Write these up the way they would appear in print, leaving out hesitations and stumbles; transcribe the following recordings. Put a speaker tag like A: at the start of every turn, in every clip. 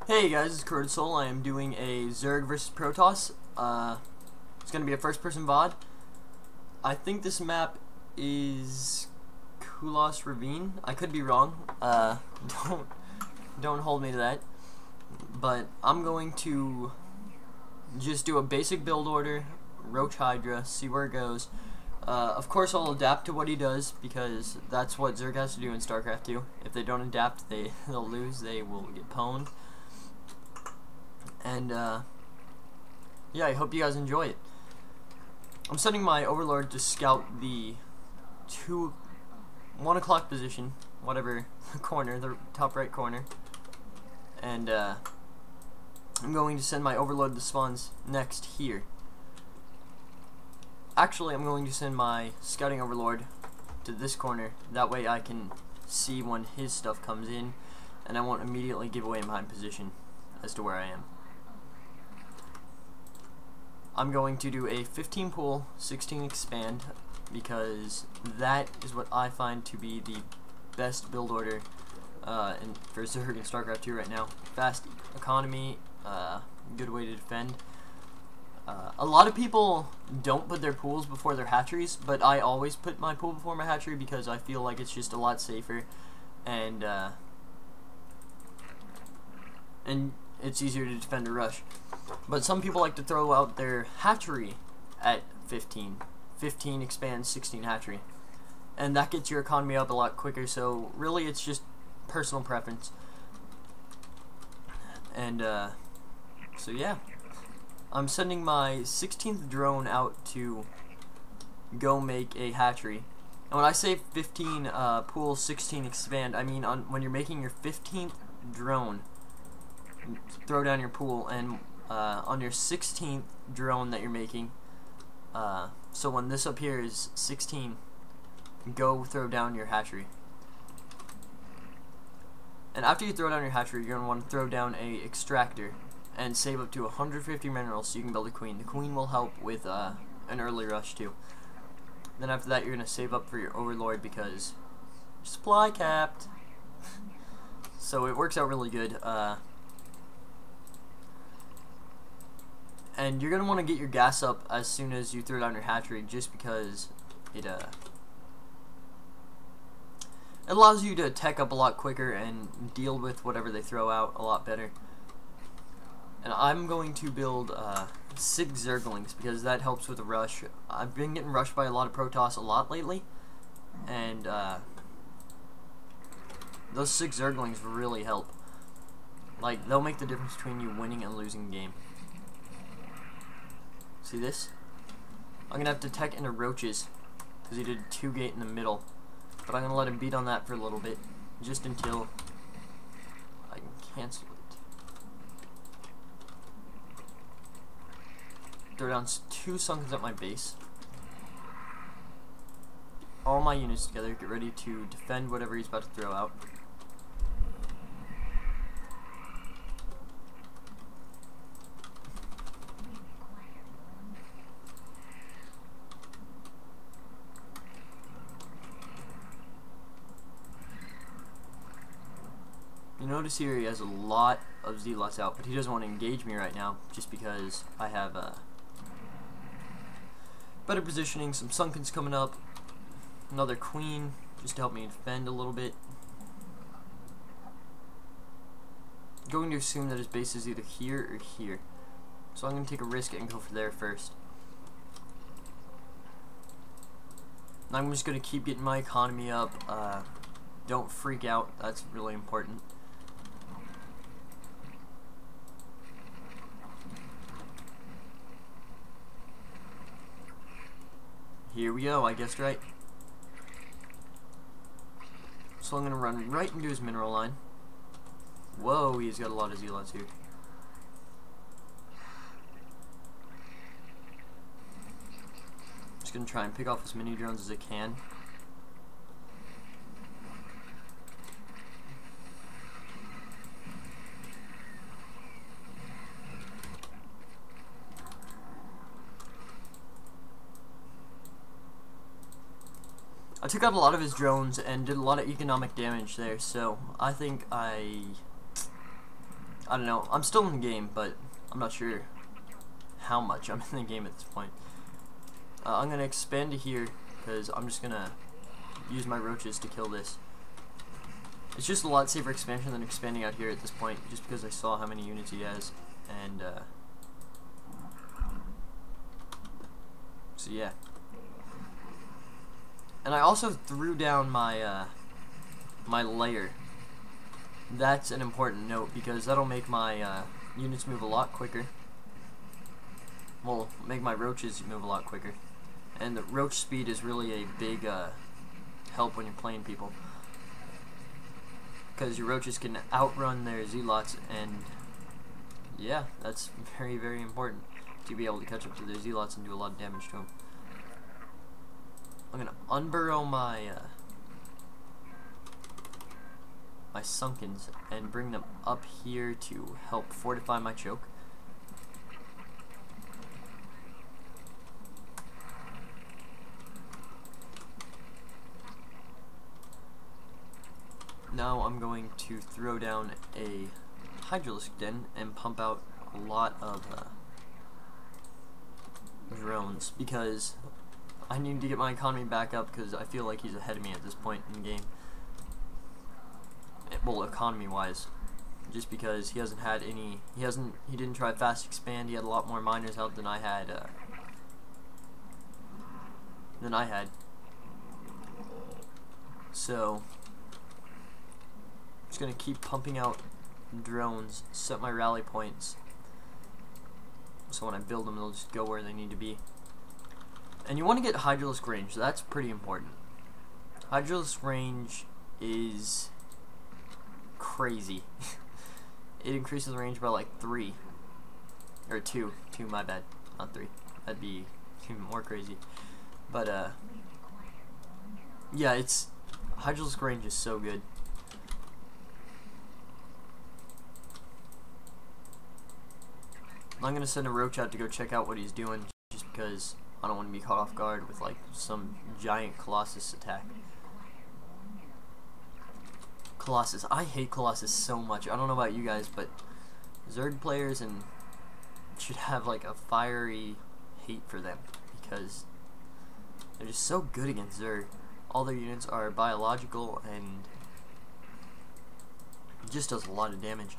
A: Hey guys, it's Corroded Soul. I am doing a Zerg versus Protoss. It's going to be a first-person VOD. I think this map is Kulos Ravine. I could be wrong. Don't hold me to that. But I'm going to just do a basic build order, Roach Hydra, see where it goes. Of course, I'll adapt to what he does because that's what Zerg has to do in StarCraft 2. If they don't adapt, they'll lose. They will get pwned. And yeah, I hope you guys enjoy it. I'm sending my Overlord to scout the 1 o'clock position, whatever corner, the top right corner. And I'm going to send my Overlord that spawns next here. Actually, I'm going to send my scouting Overlord to this corner. That way I can see when his stuff comes in, and I won't immediately give away my position as to where I am. I'm going to do a 15 pull, 16 expand, because that is what I find to be the best build order for Zerg and StarCraft 2 right now. Fast economy, good way to defend. A lot of people don't put their pools before their hatcheries, but I always put my pool before my hatchery because I feel like it's just a lot safer, and it's easier to defend a rush. But some people like to throw out their hatchery at 15 expand, 16 hatchery, and that gets your economy up a lot quicker. So really it's just personal preference. And so yeah, I'm sending my 16th drone out to go make a hatchery. And when I say 15 pool, 16 expand, I mean when you're making your 15th drone, throw down your pool, and on your 16th drone that you're making, so when this up here is 16, go throw down your hatchery. And after you throw down your hatchery, you're going to want to throw down a extractor and save up to 150 minerals so you can build a queen. The queen will help with an early rush too. Then after that, you're going to save up for your Overlord because your supply capped. So it works out really good. And you're going to want to get your gas up as soon as you throw down your hatchery, just because it allows you to tech up a lot quicker and deal with whatever they throw out a lot better. And I'm going to build 6 Zerglings because that helps with the rush. I've been getting rushed by a lot of Protoss a lot lately, and those 6 Zerglings really help. Like, they'll make the difference between you winning and losing the game. See this? I'm gonna have to tech into Roaches because he did 2 gate in the middle, but I'm gonna let him beat on that for a little bit, just until I can cancel it. Throw down 2 Sunkens at my base. All my units together. Get ready to defend whatever he's about to throw out. You notice here he has a lot of zealots out, but he doesn't want to engage me right now just because I have better positioning, some Sunkens coming up, another queen just to help me defend a little bit. I'm going to assume that his base is either here or here, so I'm going to take a risk and go for there first. And I'm just going to keep getting my economy up. Don't freak out, that's really important. Here we go, I guessed right. So I'm going to run right into his mineral line. Whoa, he's got a lot of zealots here. Just going to try and pick off as many drones as I can. I took out a lot of his drones and did a lot of economic damage there, so I think I I don't know. I'm still in the game, but I'm not sure how much I'm in the game at this point. I'm gonna expand to here because I'm just gonna use my roaches to kill this. It's just a lot safer expansion than expanding out here at this point, just because I saw how many units he has, and so yeah. And I also threw down my my layer. That's an important note because that'll make my units move a lot quicker. Well, make my roaches move a lot quicker. And the roach speed is really a big help when you're playing people, because your roaches can outrun their zealots, and yeah, that's very, very important to be able to catch up to their zealots and do a lot of damage to them. I'm gonna unburrow my my sunkens and bring them up here to help fortify my choke. Now I'm going to throw down a Hydra den and pump out a lot of drones, because I need to get my economy back up, because I feel like he's ahead of me at this point in the game. Well, economy wise, just because he hasn't had any, he didn't try fast expand. He had a lot more miners out than I had so I'm just gonna keep pumping out drones, set my rally points, so when I build them they'll just go where they need to be. And you want to get Hydralisk range. That's pretty important. Hydralisk range is crazy. It increases the range by like 3 or 2, my bad, not 3. That'd be even more crazy. But yeah, it's Hydralisk range is so good. I'm gonna send a roach out to go check out what he's doing, just because I don't want to be caught off guard with like some giant Colossus attack. Colossus, I hate Colossus so much. I don't know about you guys, but Zerg players and should have like a fiery hate for them, because they're just so good against Zerg. All their units are biological and it just does a lot of damage.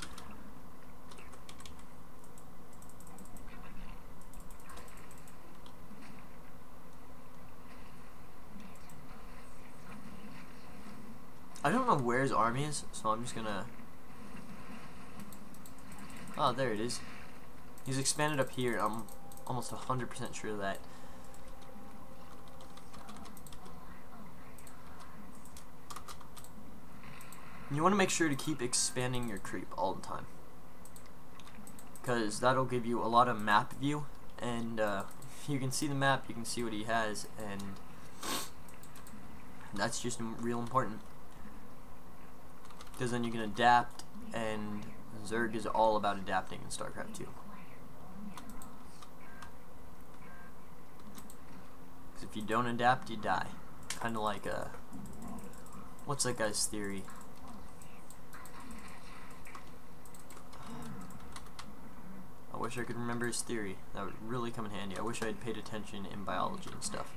A: I don't know where his army is, so I'm just gonna... Oh, there it is. He's expanded up here. I'm almost 100% sure of that. You want to make sure to keep expanding your creep all the time, because that'll give you a lot of map view, and you can see the map, you can see what he has, and that's just real important. Because then you can adapt, and Zerg is all about adapting in StarCraft 2. Because if you don't adapt, you die. Kind of like what's that guy's theory? I wish I could remember his theory. That would really come in handy. I wish I had paid attention in biology and stuff.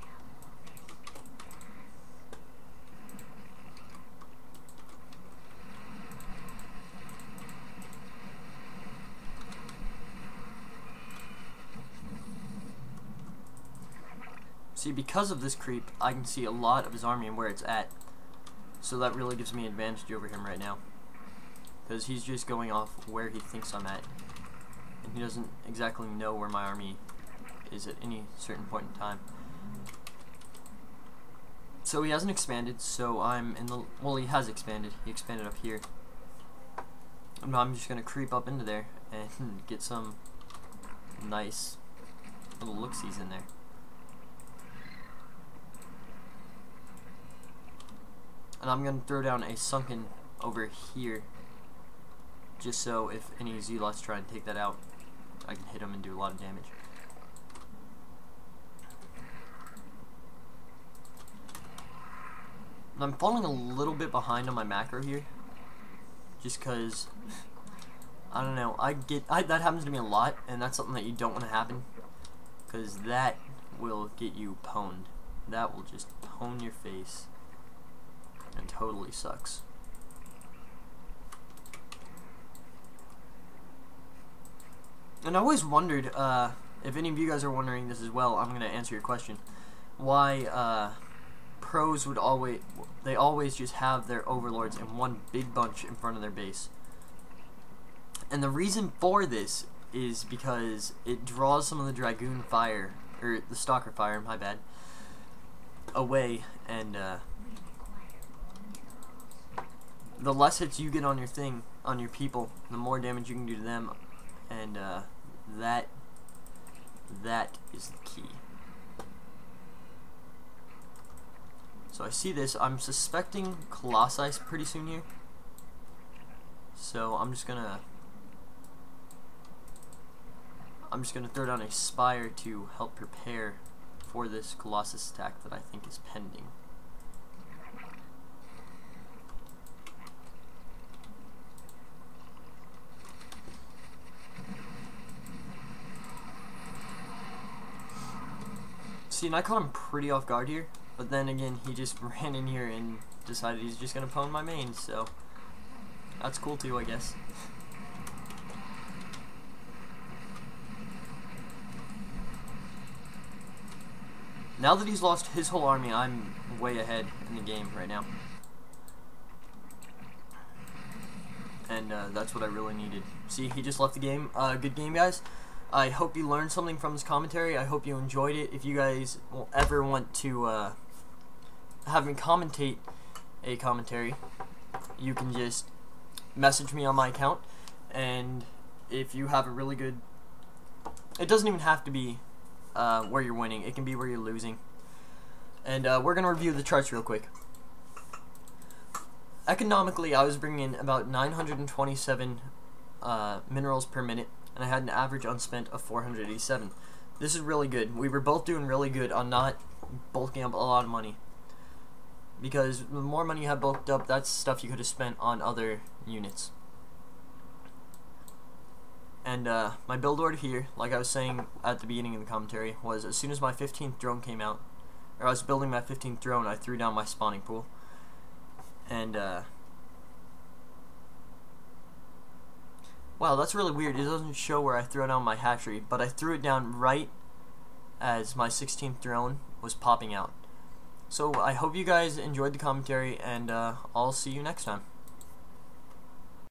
A: See, because of this creep, I can see a lot of his army and where it's at. So that really gives me an advantage over him right now, because he's just going off where he thinks I'm at, and he doesn't exactly know where my army is at any certain point in time. So he hasn't expanded, so I'm in the... Well, he has expanded. He expanded up here. And I'm just going to creep up into there and get some nice little look-sees in there. And I'm going to throw down a sunken over here, just so if any zealots try and take that out, I can hit them and do a lot of damage. And I'm falling a little bit behind on my macro here, just because I don't know. That happens to me a lot, and that's something that you don't want to happen, because that will get you pwned. That will just pwn your face, and totally sucks. And I always wondered, if any of you guys are wondering this as well, I'm gonna answer your question. Why pros would always just have their overlords in one big bunch in front of their base. And the reason for this is because it draws some of the dragoon fire, or the stalker fire, my bad, away, and the less hits you get on your thing, on your people, the more damage you can do to them, and that is the key. So I see this. I'm suspecting Colossi pretty soon here. So I'm just gonna throw down a Spire to help prepare for this Colossus attack that I think is pending. See, and I caught him pretty off guard here, but then again, he just ran in here and decided he's just gonna pwn my main, so that's cool too, I guess. Now that he's lost his whole army, I'm way ahead in the game right now. And that's what I really needed. See, he just left the game. Good game, guys. I hope you learned something from this commentary. I hope you enjoyed it. If you guys will ever want to have me commentate a commentary, you can just message me on my account. And if you have a really good... It doesn't even have to be where you're winning. It can be where you're losing. And we're going to review the charts real quick. Economically, I was bringing in about 927 minerals per minute, and I had an average unspent of 487. This is really good. We were both doing really good on not bulking up a lot of money, because the more money you have bulked up, that's stuff you could have spent on other units. And my build order here, like I was saying at the beginning of the commentary, was as soon as my 15th drone came out, or I was building my 15th drone, I threw down my spawning pool. And wow, that's really weird. It doesn't show where I throw down my hatchery, but I threw it down right as my 16th drone was popping out. So I hope you guys enjoyed the commentary, and I'll see you next time.